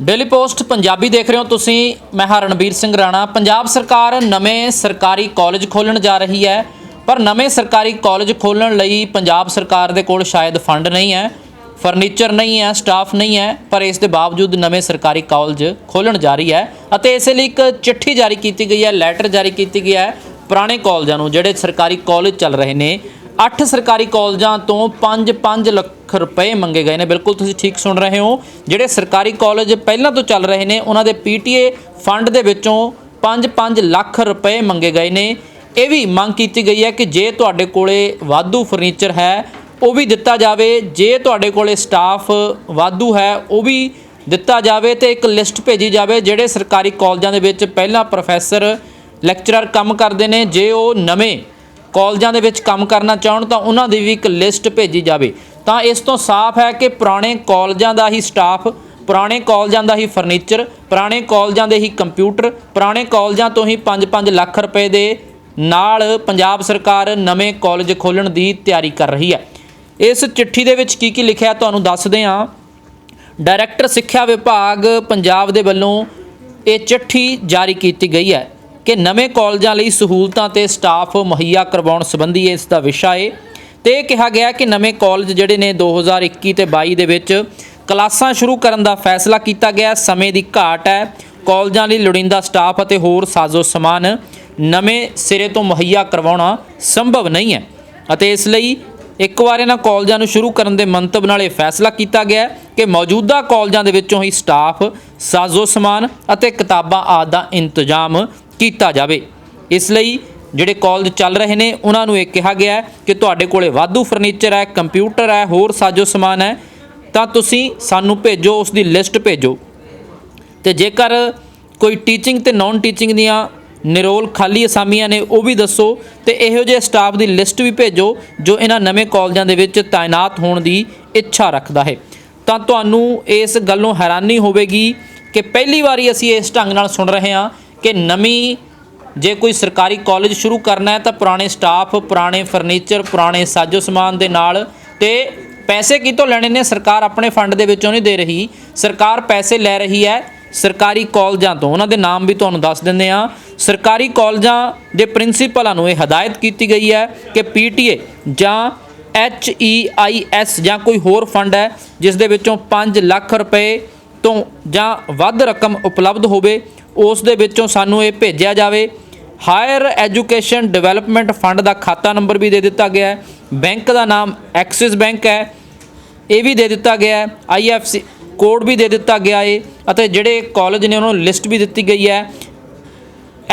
Daily post Punjabi देख रहे हो तुसी। मैं हाँ रणबीर सिंह राणा। पंजाब सरकार नਵੇਂ सरकारी कॉलेज खोलण जा रही है, पर नਵੇਂ सरकारी कॉलेज खोलण लई पंजाब सरकार दे कोल शायद फंड नहीं है, फर्नीचर नहीं है, स्टाफ नहीं है, पर इस दे बावजूद नਵੇਂ सरकारी कॉलेज खोलण जा रही है ਅਤੇ इस लिए एक चिट्ठी जारी की गई है, लैटर जारी की गई है पुराने कॉलेजों नूं जिहड़े सरकारी कॉलेज चल रहे ने। 8 सरकारी कॉलेजों तो 5-5 ਲੱਖ रुपए मंगे गए हैं। बिल्कुल तुसीं ठीक सुन रहे हो, जिहड़े सरकारी कॉलेज पहलां तो चल रहे हैं उन्हां दे पीटीए फंड दे विचों 5-5 ਲੱਖ रुपए मंगे गए ने। ਇਹ भी ਮੰਗ की गई है कि जे तुहाडे कोले वाधू फर्नीचर है वो भी दिता जाए, जे तुहाडे कोले स्टाफ वाधू है वो भी दिता जाए, तो एक लिस्ट भेजी जाए जिहड़े सरकारी कॉलेजों दे विच पहलां प्रोफैसर लैक्चरर काम करते हैं, जे वो नवें कॉलेजों के विच काम करना चाहण तो उन्होंने भी एक लिस्ट भेजी जाए। तो इस तो साफ है कि पुराने कॉलेजों का ही स्टाफ, पुराने कॉलेजों का ही फर्नीचर, पुराने कॉलेजों के ही कंप्यूटर, पुराने कॉलेजों तो ही 5-5 ਲੱਖ रुपए के नाल पंजाब सरकार नਵੇਂ कॉलेज खोलण की तैयारी कर रही है। इस चिट्ठी दे विच की लिखिआ तुहानूं दसदे हां। डायरैक्टर सिक्ख्या विभाग पंजाब दे वल्लों ये चिट्ठी जारी की गई है कि नਵੇਂ कॉलेजों लई सहूलतां ते स्टाफ मुहैया करवाउण संबंधी इसका विषा है। तो यह कहा गया कि नਵੇਂ कॉलेज जिहड़े ने 2021 ते 22 दे विच क्लासां शुरू करन दा फैसला किया गया। समय की घाट है, कॉलेजों लई लोड़ींदा स्टाफ अते होर साजो समान नਵੇਂ सिरे तो मुहैया करवाउणा संभव नहीं है अते इसलिए एक बार इन्हां कॉलेजों नूं शुरू करन दे मंतव नाल फैसला किया गया कि मौजूदा कॉलेजों दे विचों ही स्टाफ, साजो समान अते किताबां आदि दा इंतजाम किया जाए। इसलिए जिहड़े कॉलेज चल रहे हैं उन्होंने ये कहा गया कि तुहाडे कोले वाधू फर्नीचर है, कंप्यूटर है, होर साजो समान है, तो तुसीं सानूं भेजो, उसकी लिस्ट भेजो। तो जेकर कोई टीचिंग ते नॉन टीचिंग दियां निरोल खाली असामियां ने वो भी दसो, तो इहो जिहे स्टाफ की लिस्ट भी भेजो जो इन्हां नਵੇਂ कॉलेजों दे विच तैनात होने की इच्छा रखता है। तो तुहानूं इस गल्लों हैरानी होवेगी कि पहली बारी असीं इस ढंग नाल सुन रहे हैं कि नवीं जे कोई सरकारी कॉलेज शुरू करना है तो पुराने स्टाफ, पुराने फर्नीचर, पुराने साजो समान दे नाल ते पैसे कितों लैणे ने। सरकार अपने फंड दे विचों नहीं दे रही, सरकार पैसे लै रही है सरकारी कॉलेजों तो। उन्होंने नाम भी तुहानूं दस दिंदे आ। सरकारी कॉलेजों के प्रिंसीपलों नूं ये हदायत की गई है कि पीटीए जां HEIS जां कोई होर फंड है जिस दे विचों 5 ਲੱਖ रुपए तो जां वध रकम उपलब्ध होवे, उस दे विचों सानूं ये भेजिया जावे। हायर एजुकेशन डिवेलपमेंट फंड का खाता नंबर भी दे दिता गया है, बैंक का नाम एक्सिस बैंक है ये भी दे दिता गया है, IFC कोड भी दे दिता गया है, अते जिहड़े कॉलेज ने उन्होंने लिस्ट भी दी गई है।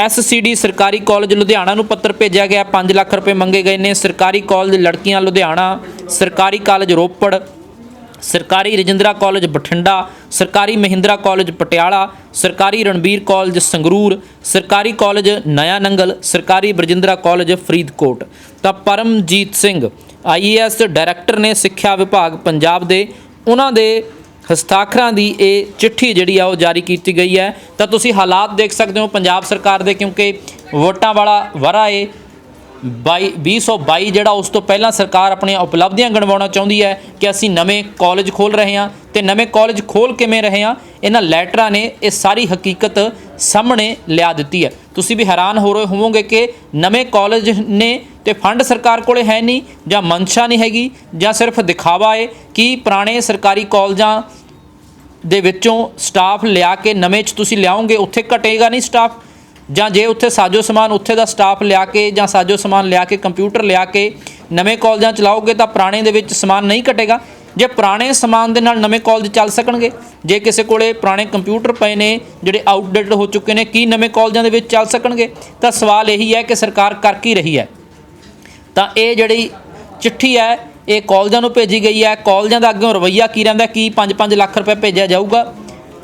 SCD सरकारी कॉलेज लुधियाना नूं पत्र भेजा गया, 5 ਲੱਖ रुपए मंगे गए ने। सरकारी कॉलेज लड़कियां लुधियाना, सरकारी कॉलेज रोपड़, सरकारी रजिंद्रा कॉलेज बठिंडा, सरकारी महिंद्रा कॉलेज पटियाला, सरकारी रणबीर कॉलेज संगरूर, सरकारी कॉलेज नया नंगल, सरकारी बरजिंद्रा कॉलेज फरीदकोट। तो परमजीत सिंह IAS डायरैक्टर ने सिक्ख्या विभाग पंजाब दे उन्हां दे हस्ताक्षरां दी ये चिट्ठी जिहड़ी आ वो जारी की गई है। तो तुसीं हालात देख सकते हो पंजाब सरकार दे, क्योंकि वोटां वाला वरा है 2022 जिहड़ा उस तो पहला सरकार अपनी उपलब्धियां गणवाउणा चाहुंदी है कि असीं नਵੇਂ कॉलेज खोल रहे हैं। तो नਵੇਂ कॉलेज खोल किवें रहे हैं, इन्हां लैटरां ने ये सारी हकीकत सामने लिया दित्ती है। तुसीं भी हैरान हो रहे होवोगे कि नਵੇਂ कॉलेज ने तो फंड सरकार कोले है नहीं, जां मंशा नहीं हैगी, जां सिर्फ दिखावा है कि पुराने सरकारी कॉलेजां दे विचों स्टाफ लिया के नਵੇਂ च तुसीं लियाओगे उत्थे घटेगा नहीं स्टाफ, जां जे उत्थे साजो समान उत्थे दा स्टाफ लिया के जां साजो समान लिया के कंप्यूटर लिया के नਵੇਂ कॉलेजां चलाओगे तो पुराने दे विच समान नहीं घटेगा। जे पुराने समान दे नाल नਵੇਂ कॉलेज चल सकणगे, जे किसी कोले पुराने कंप्यूटर पए ने जिहड़े आउटडेटेड हो चुके हैं, की नਵੇਂ कॉलेजां दे विच चल सकणगे? तो सवाल यही है कि सरकार कर की रही है। तो ये जिहड़ी चिट्ठी है ये कॉलेजों नूं भेजी गई है। कॉलेजों का अग्गों रवैया की रहिंदा, की 5-5 ਲੱਖ रुपए भेजा जाऊगा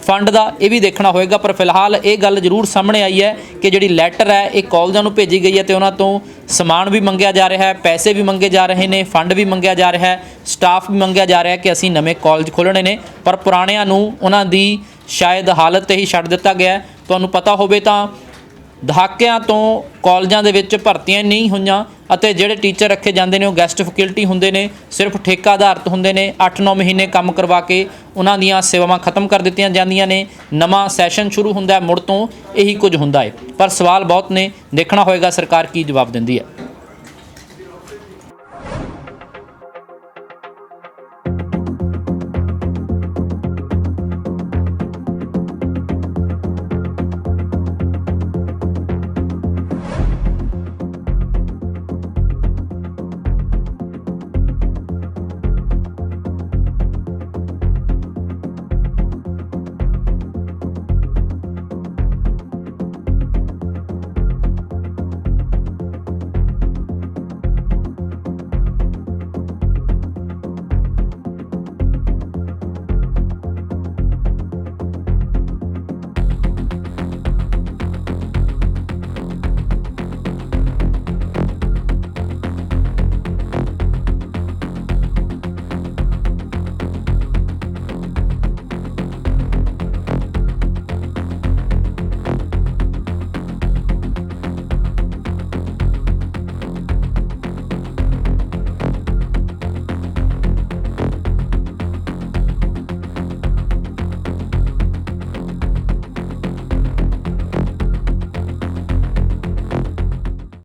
फंड का, ये भी देखना होएगा। पर फिलहाल ये गल जरूर सामने आई है कि जिहड़ी लैटर है ये कॉलेजों नूं भेजी गई है तो उन्हां तों समान भी मंगिया जा रहा है, पैसे भी मंगे जा रहे हैं, फंड भी मंगिया जा रहा है, स्टाफ भी मंगिया जा रहा है कि असीं नਵੇਂ कॉलेज खोलणे ने। पर पुराणिਆਂ ਨੂੰ उन्हां दी शायद हालत ही छड्ड दिता गया। तुहानूं पता होवे तां ਦਹਾਕਿਆਂ ਤੋਂ ਕਾਲਜਾਂ ਦੇ ਵਿੱਚ ਭਰਤੀਆਂ ਨਹੀਂ ਹੋਈਆਂ ਅਤੇ ਜਿਹੜੇ ਟੀਚਰ ਰੱਖੇ ਜਾਂਦੇ ਨੇ ਉਹ ਗੈਸਟ ਫੈਕਲਟੀ ਹੁੰਦੇ ਨੇ, ਸਿਰਫ ਠੇਕਾ ਆਧਾਰਿਤ ਹੁੰਦੇ ਨੇ। 8-9 ਮਹੀਨੇ ਕੰਮ ਕਰਵਾ ਕੇ ਉਹਨਾਂ ਦੀਆਂ ਸੇਵਾਵਾਂ ਖਤਮ ਕਰ ਦਿੱਤੀਆਂ ਜਾਂਦੀਆਂ ਨੇ। ਨਵਾਂ ਸੈਸ਼ਨ ਸ਼ੁਰੂ ਹੁੰਦਾ, ਮੁੜ ਤੋਂ ਇਹੀ ਕੁਝ ਹੁੰਦਾ ਹੈ। ਪਰ ਸਵਾਲ ਬਹੁਤ ਨੇ, ਦੇਖਣਾ ਹੋਏਗਾ ਸਰਕਾਰ ਕੀ ਜਵਾਬ ਦਿੰਦੀ ਹੈ।